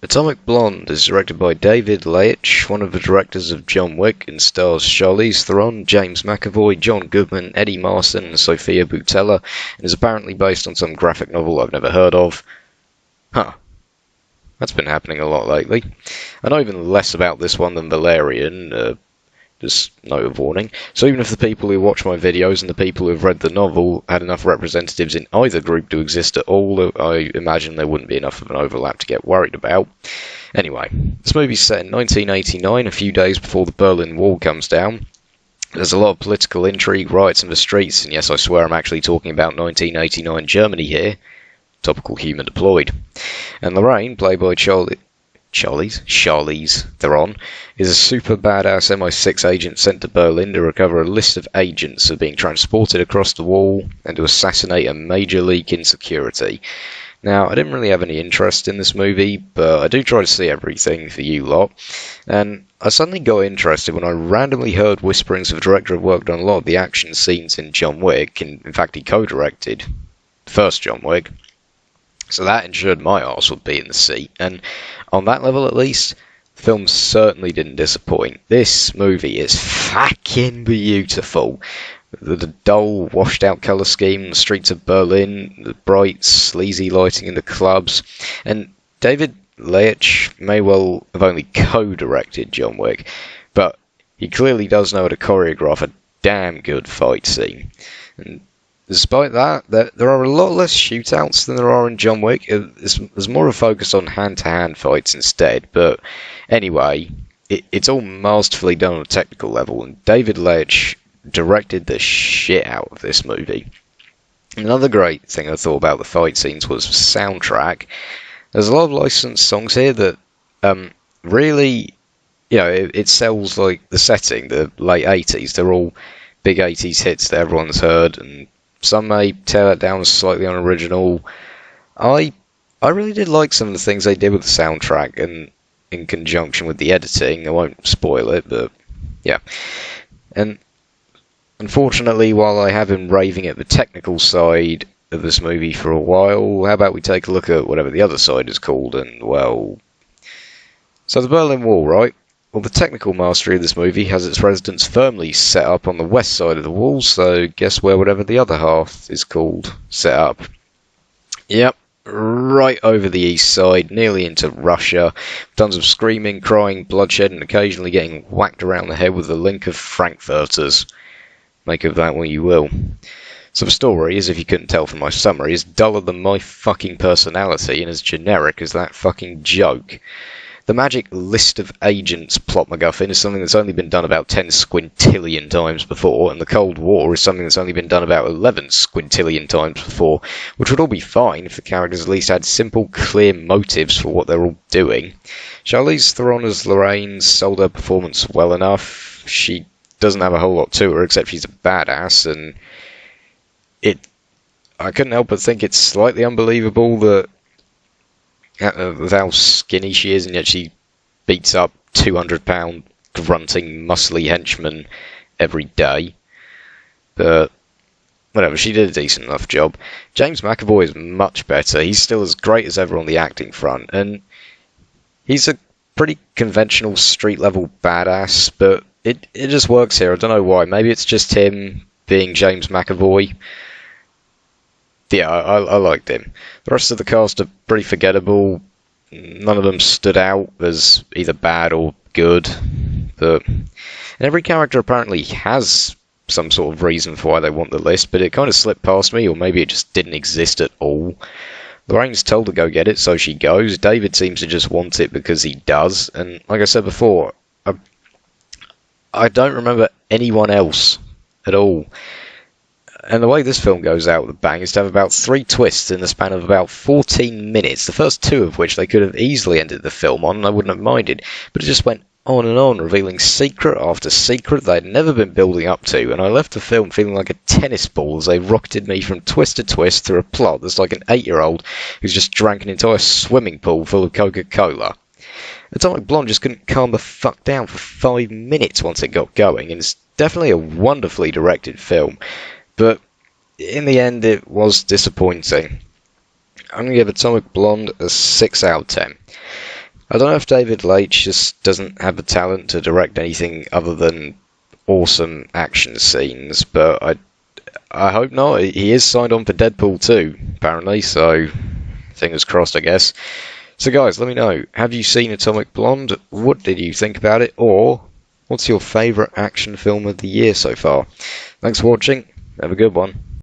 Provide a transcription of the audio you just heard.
Atomic Blonde is directed by David Leitch, one of the directors of John Wick, and stars Charlize Theron, James McAvoy, John Goodman, Eddie Marsan, and Sophia Boutella, and is apparently based on some graphic novel I've never heard of. Huh. That's been happening a lot lately. I know even less about this one than Valerian, just note of warning. So even if the people who watch my videos and the people who have read the novel had enough representatives in either group to exist at all, I imagine there wouldn't be enough of an overlap to get worried about. Anyway, this movie's set in 1989, a few days before the Berlin Wall comes down. There's a lot of political intrigue, riots in the streets, and yes, I swear I'm actually talking about 1989 Germany here. Topical humour deployed. And Lorraine, played by Charlize Theron, is a super badass MI6 agent sent to Berlin to recover a list of agents who are being transported across the wall and to assassinate a major league in security. Now, I didn't really have any interest in this movie, but I do try to see everything for you lot, and I suddenly got interested when I randomly heard whisperings of a director who worked on a lot of the action scenes in John Wick, and in fact he co-directed the first John Wick. So that ensured my arse would be in the seat, and on that level at least, the film certainly didn't disappoint. This movie is fucking beautiful. The dull, washed-out colour scheme, the streets of Berlin, the bright, sleazy lighting in the clubs, and David Leitch may well have only co-directed John Wick, but he clearly does know how to choreograph a damn good fight scene. And despite that, there are a lot less shootouts than there are in John Wick. There's more of a focus on hand-to-hand fights instead, but anyway, it's all masterfully done on a technical level, and David Leitch directed the shit out of this movie. Another great thing I thought about the fight scenes was the soundtrack. There's a lot of licensed songs here that really, it sells like the setting, the late 80s. They're all big 80s hits that everyone's heard, and some may tear it down as slightly unoriginal. I really did like some of the things they did with the soundtrack, and in conjunction with the editing. I won't spoil it, but yeah. And unfortunately, while I have been raving at the technical side of this movie for a while, how about we take a look at whatever the other side is called, and, well... So the Berlin Wall, right? Well, the technical mastery of this movie has its residents firmly set up on the west side of the wall, so guess where whatever the other half is called set up? Yep, right over the east side, nearly into Russia. Tons of screaming, crying, bloodshed, and occasionally getting whacked around the head with the link of Frankfurters. Make of that what you will. So the story, as if you couldn't tell from my summary, is duller than my fucking personality and as generic as that fucking joke. The magic list of agents plot MacGuffin is something that's only been done about 10 squintillion times before, and the Cold War is something that's only been done about 11 squintillion times before, which would all be fine if the characters at least had simple, clear motives for what they're all doing. Charlize Theron as Lorraine sold her performance well enough. She doesn't have a whole lot to her, except she's a badass, and I couldn't help but think it's slightly unbelievable that with how skinny she is, and yet she beats up 200-pound grunting, muscly henchmen every day. But whatever, she did a decent enough job. James McAvoy is much better. He's still as great as ever on the acting front, and he's a pretty conventional street-level badass, but it just works here. I don't know why. Maybe it's just him being James McAvoy. Yeah, I liked him. The rest of the cast are pretty forgettable. None of them stood out as either bad or good. But and every character apparently has some sort of reason for why they want the list, but it kind of slipped past me, or maybe it just didn't exist at all. Lorraine's told to go get it, so she goes. David seems to just want it because he does. And like I said before, I don't remember anyone else at all. And the way this film goes out with a bang is to have about 3 twists in the span of about 14 minutes, the first 2 of which they could have easily ended the film on, and I wouldn't have minded. But it just went on and on, revealing secret after secret they'd never been building up to, and I left the film feeling like a tennis ball as they rocketed me from twist to twist through a plot that's like an 8-year-old who's just drank an entire swimming pool full of Coca-Cola. Atomic Blonde just couldn't calm the fuck down for 5 minutes once it got going, and it's definitely a wonderfully directed film. But in the end, it was disappointing. I'm going to give Atomic Blonde a 6 out of 10. I don't know if David Leitch just doesn't have the talent to direct anything other than awesome action scenes, but I hope not. He is signed on for Deadpool 2, apparently, so fingers crossed, I guess. So guys, let me know, have you seen Atomic Blonde? What did you think about it? Or what's your favourite action film of the year so far? Thanks for watching. Have a good one.